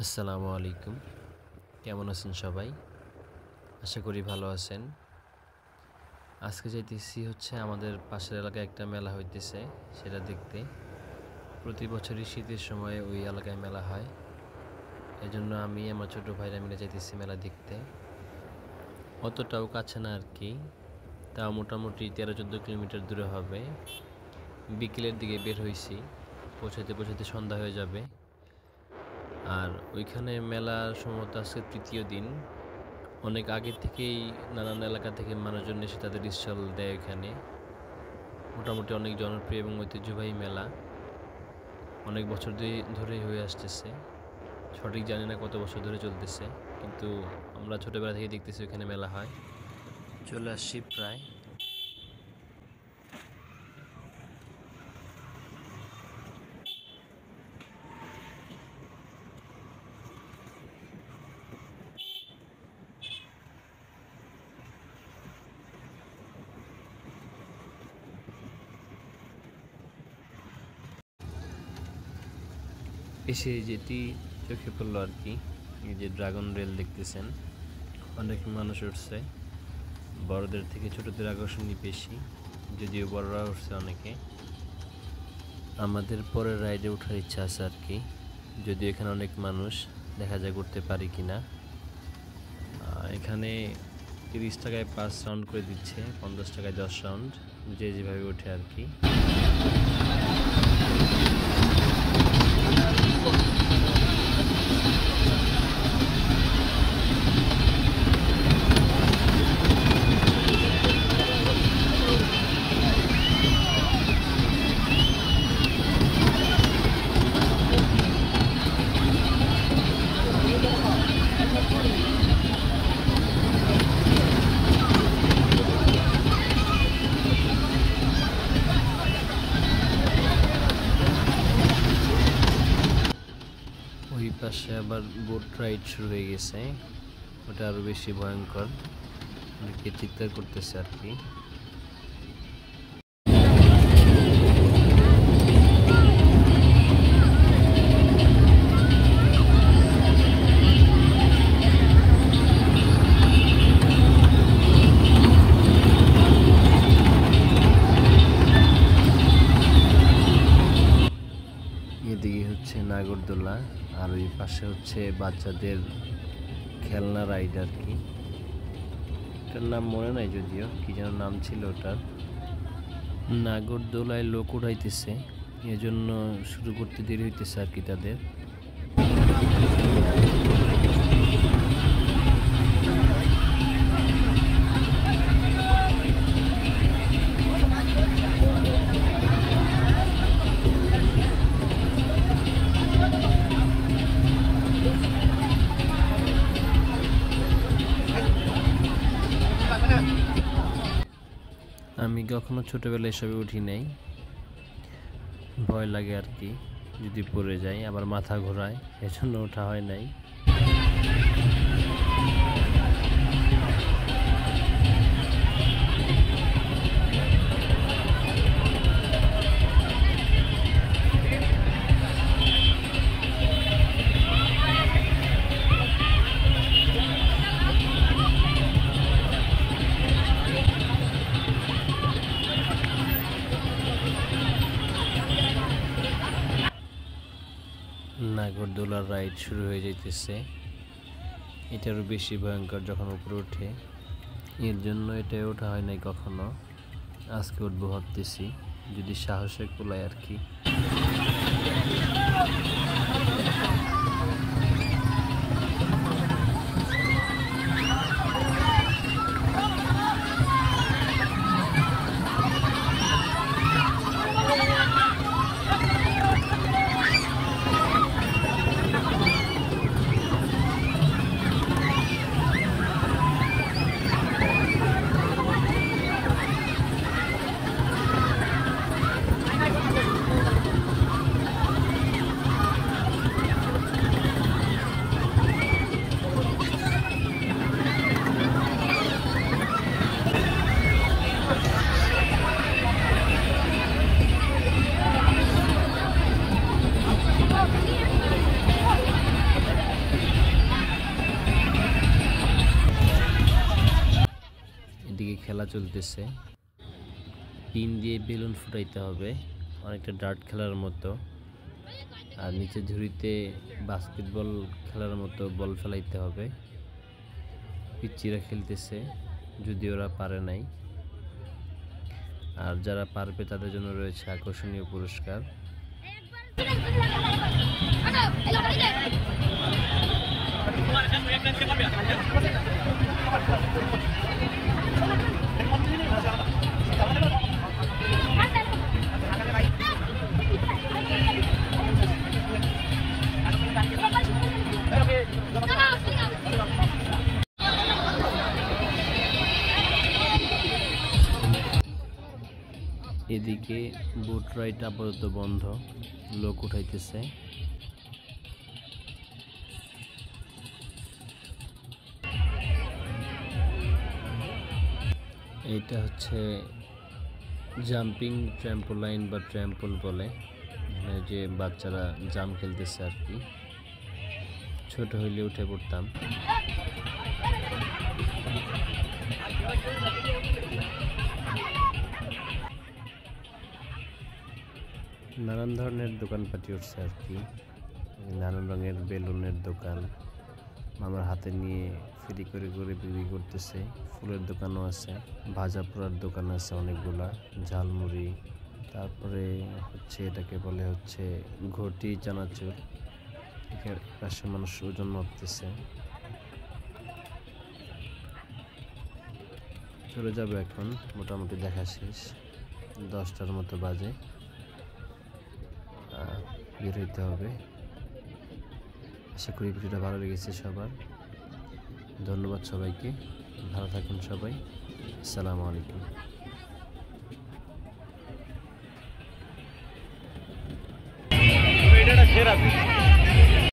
আসসালামু আলাইকুম। কেমন আছেন সবাই? আশা করি ভালো আছেন। আজকে যাইতেছি হচ্ছে আমাদের পাশের এলাকায় একটা মেলা হইতেছে, সেটা দেখতে। প্রতি বছরই শীতের সময় ওই এলাকায় মেলা হয়। এজন্য আমি আমার ছোট ভাইরা মিলে যাইতেছি মেলা দেখতে। অতটাও কাছে না আর কি, তাও মোটামুটি 13-14 কিলোমিটার দূরে হবে। বিকেলের দিকে বের হইছি, পৌঁছাতে পৌঁছাতে সন্ধ্যা হয়ে যাবে। আর ওইখানে মেলার সম্ভবত আজকে তৃতীয় দিন। অনেক আগে থেকেই নানান এলাকা থেকে মানুষজন এসে তাদের স্টল দেয় এখানে। মোটামুটি অনেক জনপ্রিয় এবং ঐতিহ্যবাহী মেলা, অনেক বছর ধরেই হয়ে আসতেছে। সঠিক জানি না কত বছর ধরে চলতেছে, কিন্তু আমরা ছোটবেলা থেকে দেখতেছি এখানে মেলা হয়। চলে আসছি প্রায়। এসে যেটি চোখে পড়লো আর কি, এই যে ড্রাগন রেল দেখতেছেন, অনেক মানুষ উঠছে। বড়দের থেকে ছোটদের আকর্ষণই বেশি, যদিও বড়রা উঠছে অনেকে। আমাদের পরের রাইডে ওঠার ইচ্ছা আছে আর কি, যদিও এখানে অনেক মানুষ, দেখা যায় করতে পারি কিনা। এখানে 30 টাকায় 5 রাউন্ড করে দিচ্ছে, 50 টাকায় 10 রাউন্ড, যে যেভাবে ওঠে আর কি। ওই পাশে আবার বোট রাইড শুরু হয়ে গেছে, ওটা আরো বেশি ভয়ঙ্কর, অনেকে চিৎকার করতেছে আর কি। এদিকে হচ্ছে নাগরদোলা, আর ওই পাশে হচ্ছে বাচ্চাদের খেলনা রাইড আর কি। এটার নাম মনে নাই, যদিও কি যেন নাম ছিল ওটার। নাগরদোলায় লোক উঠাইতেছে, এজন্য শুরু করতে দেরি হইতেছে আর কি তাদের। আমি কখনো ছোটবেলায় এসবে উঠি নাই, ভয় লাগে আর কি, যদি পড়ে যাই আবার মাথা ঘোরায়, এজন্য ওঠা হয় নাই। নাগরদোলার রাইড শুরু হয়ে যাইতেছে, এটারও বেশি ভয়ঙ্কর যখন উপরে ওঠে, এর জন্য এটা ওঠা হয় নাই কখনো। আজকে উঠবো ভাবতেছি, যদি সাহসে কুলায় আর কি। খেলা চলতেছে। পিন দিয়ে বেলুন ফুটাইতে হবে, অনেকটা ডার্ট খেলার মতো। আর নিচে ঝুড়িতে বাস্কেটবল খেলার মতো বল ফেলাইতে হবে। পিচ্চিরা খেলতেছে, যদি ওরা পারে নাই। আর যারা পারবে তাদের জন্য রয়েছে আকর্ষণীয় পুরস্কার। এদিকে বোট রাইড আপাতত বন্ধ, লোক উঠাইতেছে। এটা হচ্ছে জাম্পিং ট্র্যাম্পোলাইন বা ট্র্যাম্পল বলে, মানে যে বাচ্চারা জাম্প খেলতেছে আর কি। ছোট হইলে উঠে পড়তাম। নানান ধরনের দোকানপাটি উঠছে আর কি, নানান রঙের বেলুনের দোকান। আমার হাতে নিয়ে ফ্রি করে করে বিক্রি করতেছে। ফুলের দোকানও আছে, ভাজা পোড়ার দোকান আছে অনেকগুলা, ঝালমুড়ি, তারপরে হচ্ছে এটাকে বলে হচ্ছে ঘটি চানাচুর। পাশে মানুষ ওজন মাপতেছে। চলে যাবে এখন, মোটামুটি দেখা শেষ, 10টার মতো বাজে, বের হইতে হবে। আশা করি ভিডিওটা ভালো লেগেছে সবার। ধন্যবাদ সবাইকে, ভালো থাকুন সবাই। আসসালামু আলাইকুম।